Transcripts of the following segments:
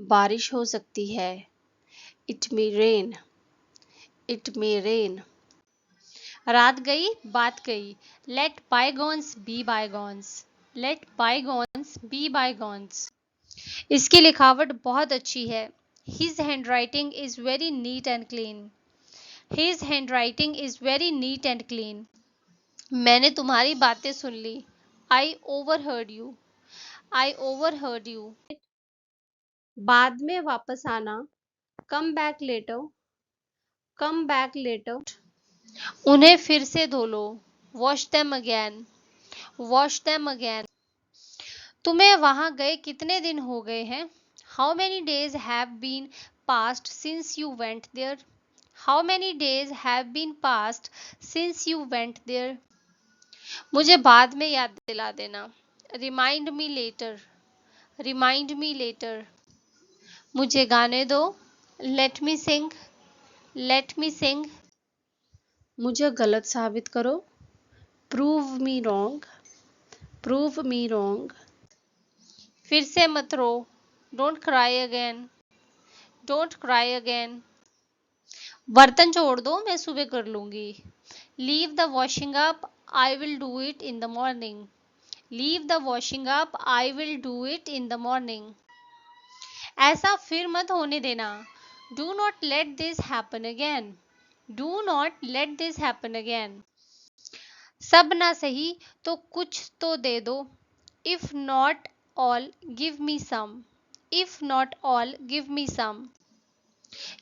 बारिश हो सकती है। It may rain. It may rain. रात गई बात गई। Let bygones be bygones. Let bygones be bygones. इसकी लिखावट बहुत अच्छी है। His handwriting is very neat and clean. His handwriting is very neat and clean. मैंने तुम्हारी बातें सुन ली। I overheard you. I overheard you. बाद में वापस आना। Come back later. Come back later. उन्हें फिर से धो लो। Wash them again. Wash them again. तुम्हें वहां गए कितने दिन हो गए हैं? How many days have been passed since you went there? How many days have been passed since you went there? मुझे बाद में याद दिला देना। Remind me later. Remind me later. मुझे गाने दो। Let me sing. Let me sing. मुझे गलत साबित करो। Prove me wrong. Prove me wrong. फिर से मत रो। Don't cry again. Don't cry again. बर्तन छोड़ दो, मैं सुबह कर लूंगी। Leave the washing up. I will do it in the morning. Leave the washing up. I will do it in the morning. ऐसा फिर मत होने देना। Do not let this happen again. Do not let this happen again. सब ना सही तो कुछ तो दे दो। If not all, give me some. If not all, give me some.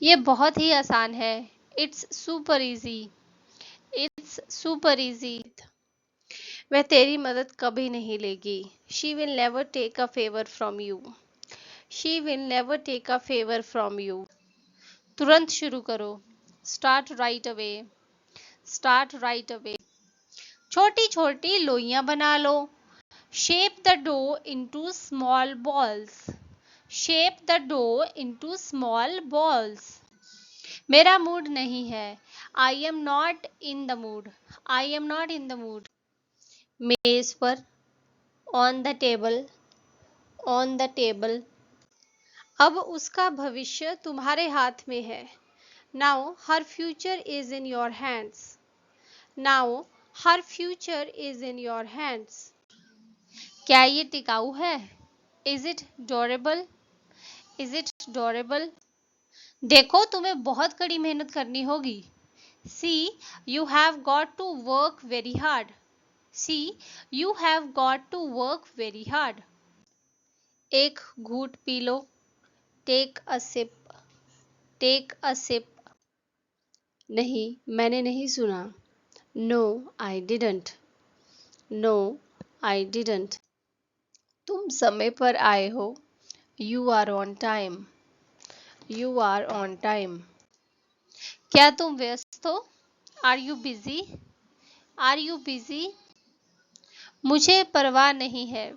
ये बहुत ही आसान है। It's super easy. It's super easy. वह तेरी मदद कभी नहीं लेगी। She will never take a favor from you. She will never take a favor from you. तुरंत शुरू करो। Start right away. Start right away. छोटी छोटी लोइयां बना लो। Shape the dough into small balls. Shape the dough into small balls. मेरा mood नहीं है। I am not in the mood. I am not in the mood. मेज पर। On the table. On the table. अब उसका भविष्य तुम्हारे हाथ में है। Now her future is in your hands. Now her future is in your hands. क्या ये टिकाऊ है? Is it durable? Is it durable? देखो तुम्हें बहुत कड़ी मेहनत करनी होगी। See, you have got to work very hard. See, you have got to work very hard. एक घूंट पी लो। Take a sip. Take a sip. नहीं, मैंने नहीं सुना। No, I didn't. No, I didn't. तुम समय पर आए हो। You are on time. You are on time. क्या तुम व्यस्त हो? Are you busy? Are you busy? मुझे परवाह नहीं है।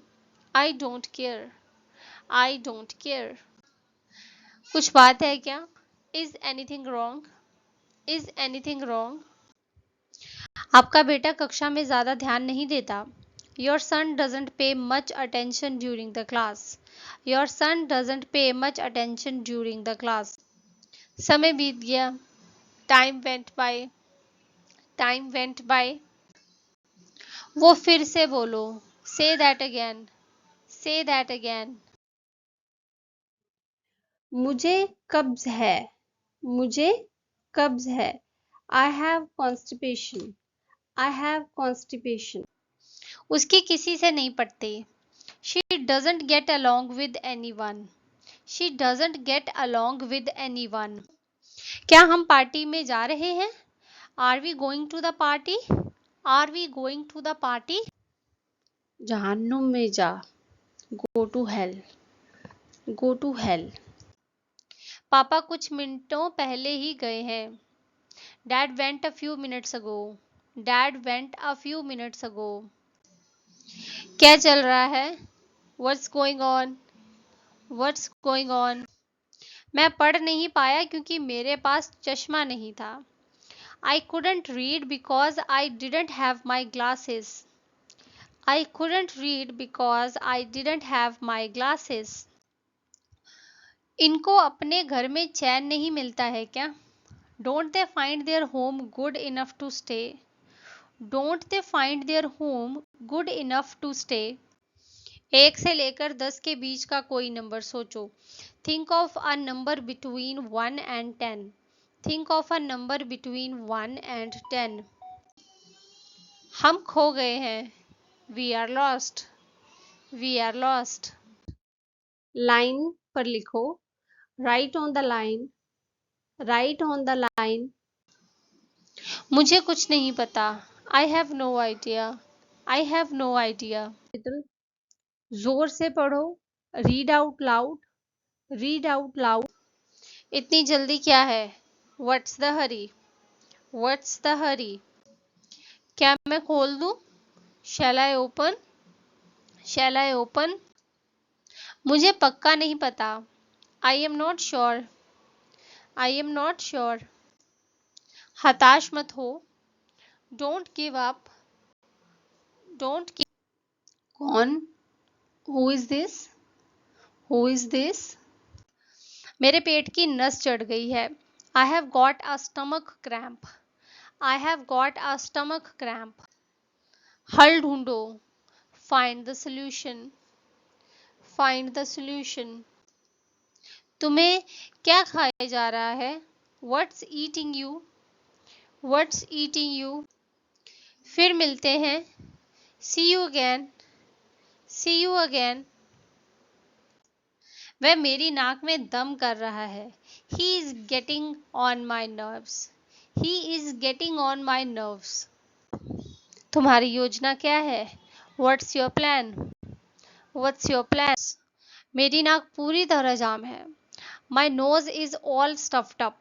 I don't care. I don't care. कुछ बात है क्या? Is anything wrong? Is anything wrong? आपका बेटा कक्षा में ज़्यादा ध्यान नहीं देता। Your son doesn't pay much attention during the class. Your son doesn't pay much attention during the class. समय बीत गया। Time went by. Time went by. वो फिर से बोलो। Say that again. Say that again. मुझे कब्ज है। मुझे कब्ज है। I have constipation. I have constipation. उसकी किसी से नहीं पटती। She doesn't get along with anyone. She doesn't get along with anyone. क्या हम पार्टी में जा रहे हैं? Are we going to the party? Are we going to the party? जहन्नुम में जा। Go to hell. Go to hell. पापा कुछ मिनटों पहले ही गए हैं। Dad went a few minutes ago. Dad went a few minutes ago. क्या चल रहा है? What's going on? What's going on? मैं पढ़ नहीं पाया क्योंकि मेरे पास चश्मा नहीं था। I couldn't read because I didn't have my glasses. I couldn't read because I didn't have my glasses. इनको अपने घर में चैन नहीं मिलता है क्या? Don't they find their home good enough to stay? Don't they find their home good enough to stay? 1 से लेकर 10 के बीच का कोई नंबर सोचो। Think of a number between 1 and 10। Think of a number between 1 and 10। हम खो गए हैं। We are lost. We are lost. Line पर लिखो। Write on the line. Write on the line. मुझे कुछ नहीं पता। I have no idea. I have no idea. जोर से पढ़ो। Read out loud. Read out loud. इतनी जल्दी क्या है? What's the hurry? What's the hurry? क्या मैं खोल दूं? Shall I open? Shall I open? मुझे पक्का नहीं पता। I am not sure. I am not sure. हताश मत हो। Don't give up. Don't give. कौन? Who is this? Who is this? मेरे पेट की नस चढ़ गई है। I have got a stomach cramp. I have got a stomach cramp. हल ढूंढो। Find the solution. Find the solution. तुम्हें क्या खाया जा रहा है? What's eating you? What's eating you? फिर मिलते हैं। See you again. See you again. वह मेरी नाक में दम कर रहा है। He is getting on my nerves. He is getting on my nerves. तुम्हारी योजना क्या है? What's your plan? What's your plan? मेरी नाक पूरी तरह जाम है। My nose is all stuffed up.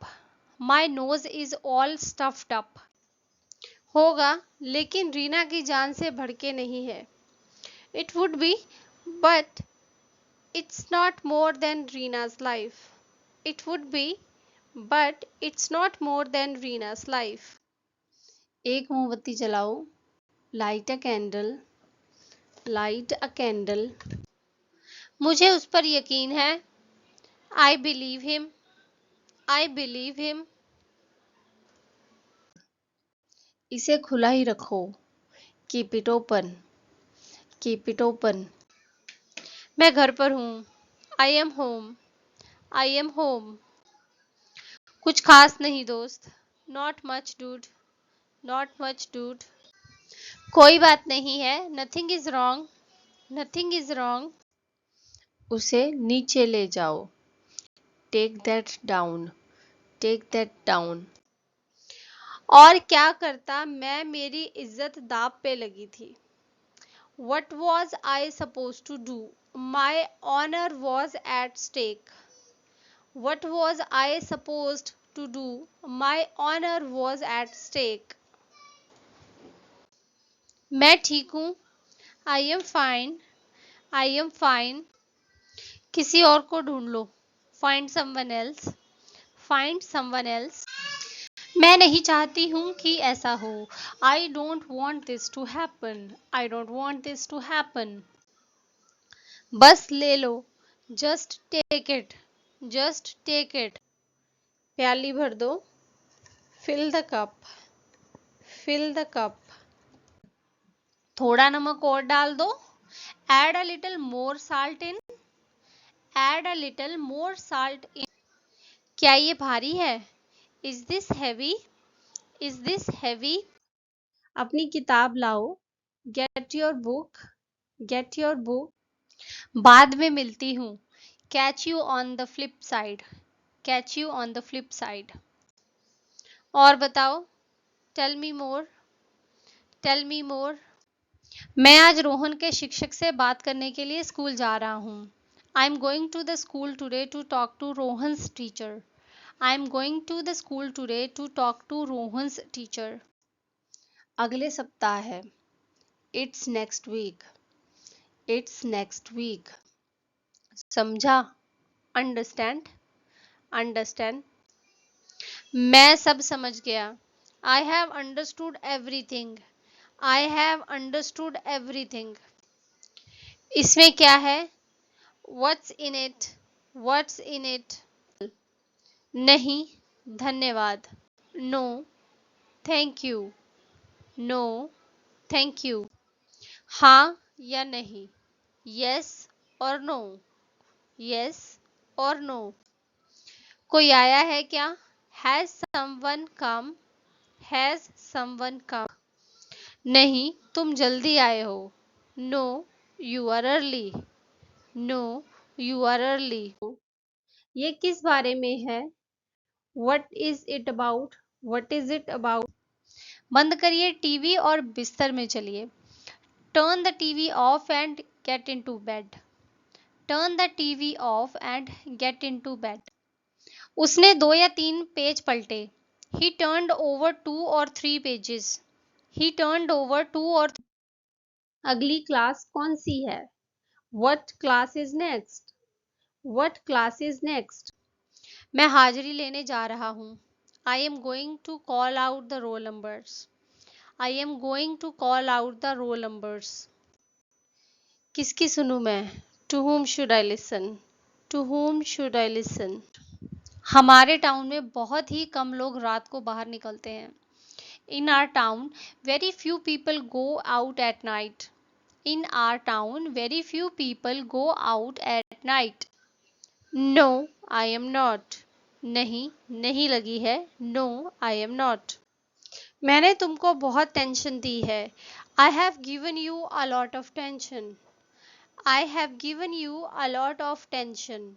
My nose is all stuffed up. होगा, लेकिन रीना की जान से बढ़के नहीं है। It would be, but it's not more than Reena's life. It would be, but it's not more than Reena's life. एक मोमबत्ती जलाओ। Light a candle. Light a candle. मुझे उस पर यकीन है। I believe him. I believe him. इसे खुला ही रखो। Keep it open. Keep it open. मैं घर पर हूँ। I am home. I am home. कुछ खास नहीं दोस्त। Not much dude. Not much dude. कोई बात नहीं है। Nothing is wrong. Nothing is wrong. उसे नीचे ले जाओ। Take that down. Take that down. और क्या करता मैं, मेरी इज्जत दांव पे लगी थी। What was I supposed to do? My honor was at stake. What was I supposed to do? My honor was at stake. मैं ठीक हूँ। I am fine. I am fine. किसी और को ढूंढ लो। Find someone else. Find someone else. मैं नहीं चाहती हूँ कि ऐसा हो। I don't want this to happen. I don't want this to happen. बस ले लो। Just take it. Just take it. प्याली भर दो। Fill the cup. Fill the cup. थोड़ा नमक और डाल दो। Add a little more salt in. Add a little more salt in. क्या ये भारी है? Is this heavy? Is this heavy? अपनी किताब लाओ। Get your book. Get your book. बाद में मिलती हूँ। Catch you on the flip side. Catch you on the flip side. और बताओ। Tell me more. Tell me more. मैं आज रोहन के शिक्षक से बात करने के लिए स्कूल जा रहा हूँ। I am going to the school today to talk to Rohan's teacher. I am going to the school today to talk to Rohan's teacher. अगले सप्ताह है। It's next week. It's next week. समझा? अंडरस्टैंड? अंडरस्टैंड। मैं सब समझ गया। I have understood everything. I have understood everything. इसमें क्या है? What's in it? What's in it? नहीं, धन्यवाद. No, thank you. No, thank you. हाँ या नहीं? Yes or no? Yes or no? कोई आया है क्या? Has someone come? Has someone come? नहीं, तुम जल्दी आए हो. No, you are early. No, you are early. ये किस बारे में है? What is it about? What is it about? बंद करिए टीवी और बिस्तर में चलिए. Turn the TV off and get into bed. Turn the TV off and get into bed. उसने 2 या 3 पेज पलटे. He turned over 2 or 3 pages. He turned over 2 or अगली क्लास कौन सी है? What class is next? What class is next? मैं हाजिरी लेने जा रहा हूँ. I am going to call out the roll numbers. I am going to call out the roll numbers. किसकी सुनूं मैं? To whom should I listen? To whom should I listen? हमारे टाउन में बहुत ही कम लोग रात को बाहर निकलते हैं. In our town, very few people go out at night. In our town, very few people go out at night. No, I am not. नहीं, नहीं लगी है. No, I am not. मैंने तुमको बहुत टेंशन दी है. I have given you a lot of tension. I have given you a lot of tension.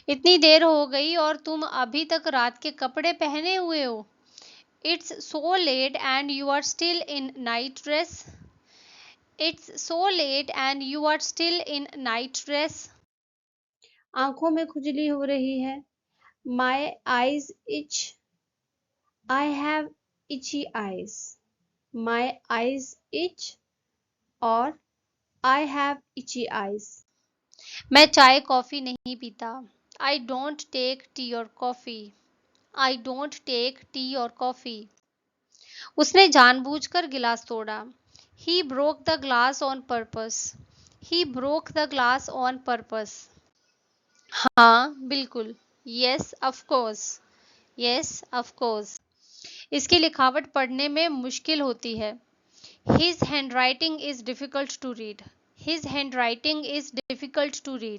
इतनी देर हो गई और तुम अभी तक रात के कपड़े पहने हुए हो. It's so late and you are still in night dress. It's so late and you are still in night dress. आंखों में खुजली हो रही है. My eyes itch. I have itchy eyes. My eyes itch और I have itchy eyes. मैं चाय coffee नहीं पीता. I don't take tea or coffee. I don't take tea or coffee. उसने जानबूझकर गिलास तोड़ा. He broke the glass on purpose. He broke the glass on purpose. हाँ, बिल्कुल. Yes, of course. Yes, of course. इसकी लिखावट पढ़ने में मुश्किल होती है. His handwriting is difficult to read. His handwriting is difficult to read.